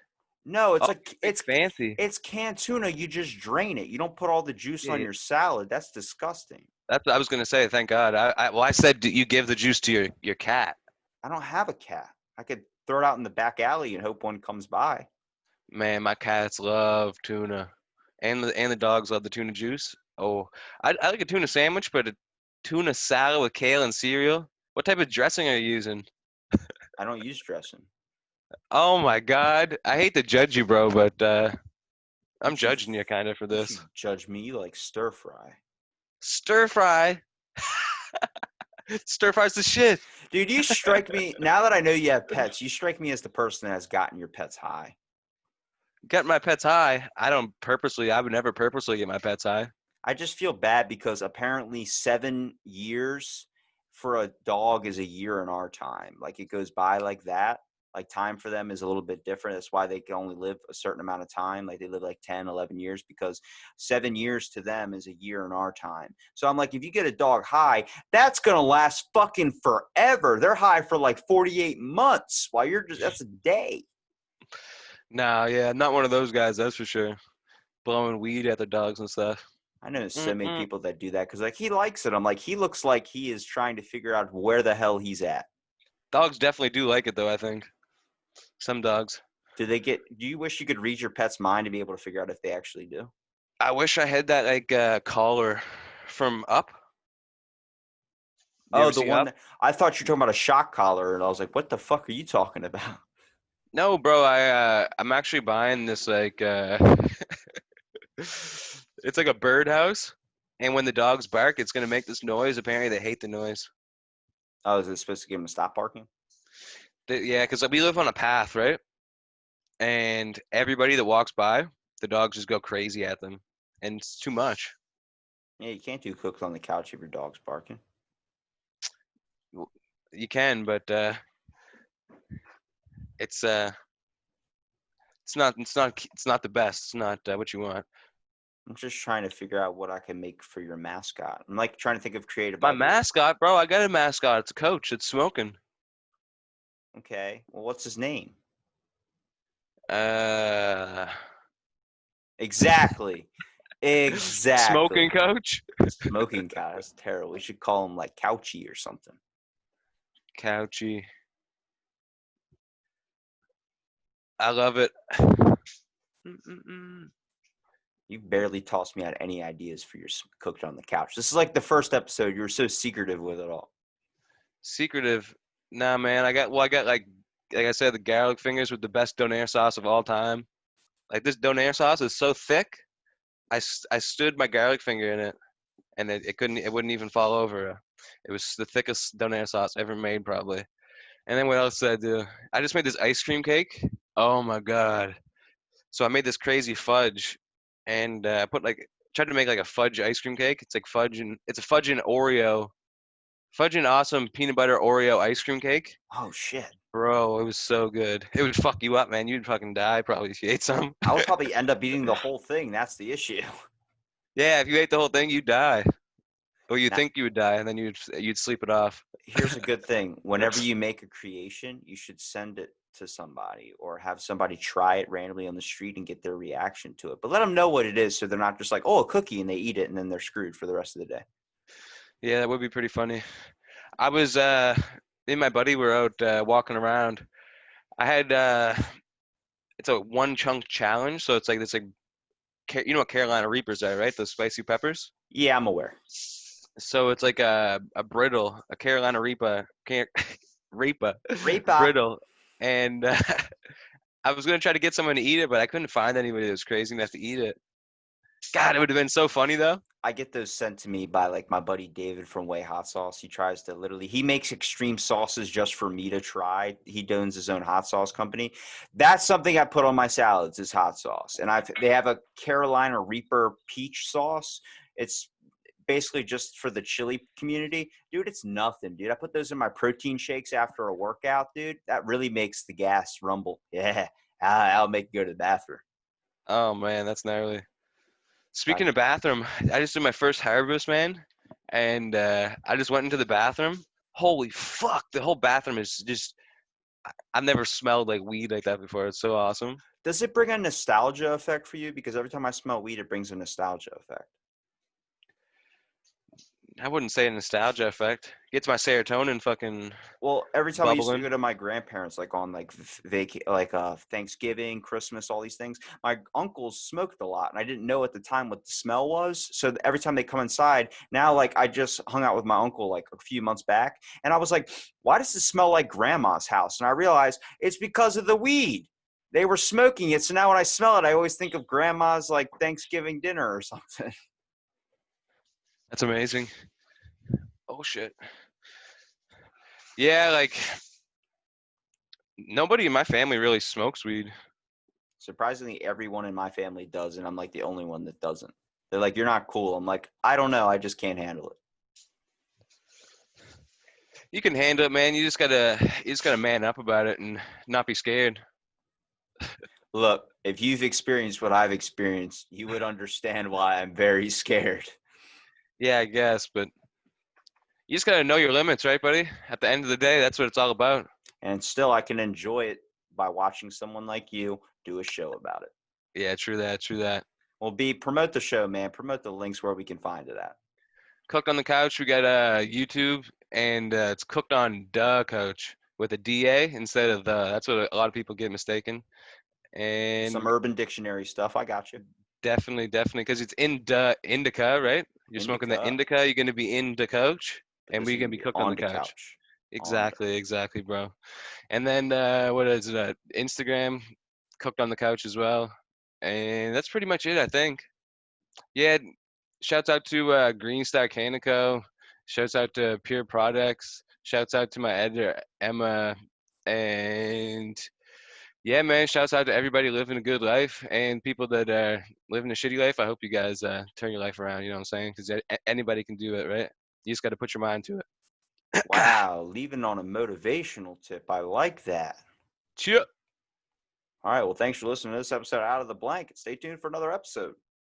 No, Oh, big fancy. it's canned tuna. You just drain it. You don't put all the juice on Yeah, your salad. That's disgusting. that's what I was gonna say. Thank God. Well, I said you give the juice to your cat. I don't have a cat. I could throw it out in the back alley and hope one comes by. Man, my cats love tuna, and the dogs love the tuna juice. Oh, I like a tuna sandwich, but a tuna salad with kale and cereal. What type of dressing are you using? I don't use dressing. Oh my God, I hate to judge you, bro, but I'm You should judging you kind of for you this. should judge me like stir fry. Stir fry. Stir fry's the shit. Dude, you strike me now that I know you have pets, you strike me as the person that has gotten your pets high. Get my pets high. I would never purposely get my pets high. I just feel bad because apparently 7 years for a dog is a year in our time. Like it goes by like that. Like time for them is a little bit different. That's why they can only live a certain amount of time. Like they live like 10, 11 years because 7 years to them is a year in our time. So I'm like, if you get a dog high, that's going to last fucking forever. They're high for like 48 months while that's a day. No, yeah, not one of those guys, that's for sure. Blowing weed at the dogs and stuff. I know so many Mm-mm. people that do that because like he likes it. I'm like, he looks like he is trying to figure out where the hell he's at. Dogs definitely do like it, though, I think. Some dogs. Do you wish you could read your pet's mind to be able to figure out if they actually do? I wish I had that, like, collar from Up. You Oh, ever the see one Up? that I thought you were talking about a shock collar, and I was like, what the fuck are you talking about? No, bro, I'm actually buying this, like, it's like a birdhouse. And when the dogs bark, it's going to make this noise. Apparently, they hate the noise. Oh, is it supposed to get him to stop barking? Yeah, because we live on a path, right? And everybody that walks by, the dogs just go crazy at them. And it's too much. Yeah, you can't do cooks on the couch if your dog's barking. You can, but it's it's not the best. It's not what you want. I'm just trying to figure out what I can make for your mascot. I'm like trying to think of creative My ideas. mascot, bro, I got a mascot. It's a coach. It's smoking. Okay, well, what's his name? Uh, Exactly. Exactly. Smoking coach. Smoking cow. That's terrible. We should call him like Couchy or something. Couchy. I love it. Mm-mm-mm. You barely tossed me out any ideas for your cooked on the couch. This is like the first episode. You were so secretive with it all. Secretive. Nah, man. I got like I said, the garlic fingers with the best donair sauce of all time. Like this donair sauce is so thick. I stood my garlic finger in it, and it wouldn't even fall over. It was the thickest donair sauce ever made, probably. And then what else did I do? I just made this ice cream cake. Oh my god! So I made this crazy fudge, and put like tried to make like a fudge ice cream cake. It's like it's a fudge and awesome peanut butter Oreo ice cream cake. Oh shit. Bro, it was so good. It would fuck you up, man. You'd fucking die probably if you ate some. I would probably end up eating the whole thing. That's the issue. Yeah, if you ate the whole thing, you'd die. Or you Now, think you would die, and then you'd sleep it off. here's a good thing. Whenever you make a creation, you should send it to somebody or have somebody try it randomly on the street and get their reaction to it. But let them know what it is so they're not just like, oh, a cookie, and they eat it and then they're screwed for the rest of the day. Yeah, that would be pretty funny. I was me and my buddy were out walking around. I had it's a one chunk challenge, so it's like this like you know what Carolina Reapers are, right? Those spicy peppers. Yeah, I'm aware. So it's like a brittle, a Carolina Reaper Reaper. brittle, and I was gonna try to get someone to eat it, but I couldn't find anybody that was crazy enough to eat it. God, it would have been so funny though. I get those sent to me by like my buddy David from Way Hot Sauce. He tries to he makes extreme sauces just for me to try. He owns his own hot sauce company. That's something I put on my salads is hot sauce. And they have a Carolina Reaper peach sauce. It's basically just for the chili community. Dude, it's nothing, dude. I put those in my protein shakes after a workout, dude. That really makes the gas rumble. Yeah. I'll make you go to the bathroom. Oh man, that's gnarly. I, Speaking of bathroom, I just did my first harvest, man, and I just went into the bathroom. Holy fuck! The whole bathroom is just. I've never smelled like weed like that before. It's so awesome. does it bring a nostalgia effect for you? Because every time I smell weed, it brings a nostalgia effect. I wouldn't say a nostalgia effect. Gets my serotonin fucking Well, every time I used to bubbling. go to my grandparents, like on like Thanksgiving, Christmas, all these things, my uncles smoked a lot, and I didn't know at the time what the smell was. So every time they come inside, now like I just hung out with my uncle like a few months back, and I was like, "Why does it smell like Grandma's house?" And I realized it's because of the weed. They were smoking it, so now when I smell it, I always think of Grandma's like Thanksgiving dinner or something. That's amazing. Oh shit. Yeah, like nobody in my family really smokes weed. Surprisingly, everyone in my family does, and I'm like the only one that doesn't. They're like, "You're not cool." I'm like, "I don't know. I just can't handle it." You can handle it, man. You just gotta man up about it and not be scared. Look, if you've experienced what I've experienced, you would understand why I'm very scared. Yeah, I guess, but you just gotta know your limits, right, buddy? At the end of the day, that's what it's all about. And still, I can enjoy it by watching someone like you do a show about it. Yeah, true that, true that. Well, promote the show, man. Promote the links where we can find it at. Cooked on the Couch, we got YouTube, and it's Cooked on the Couch with a DA instead of the. That's what a lot of people get mistaken. Some And Urban Dictionary stuff. I got you. definitely, because it's indica, right? You're smoking the Indica. indica, you're gonna be in the couch, But and this is we're going gonna to be be cooked on on the the couch. couch. On the. Exactly, bro. And then what is it? Instagram, Cooked on the Couch as well. And that's pretty much it, I think. Yeah, shouts out to Green Star Canico. Shouts out to Pure Products. Shouts out to my editor Emma. And yeah, man, shouts out to everybody living a good life and people that are living a shitty life. I hope you guys turn your life around. You know what I'm saying? Because anybody can do it, right? You just got to put your mind to it. Wow. Leaving on a motivational tip. I like that. Cheers. All right. Well, thanks for listening to this episode of Out of the Blank. Stay tuned for another episode.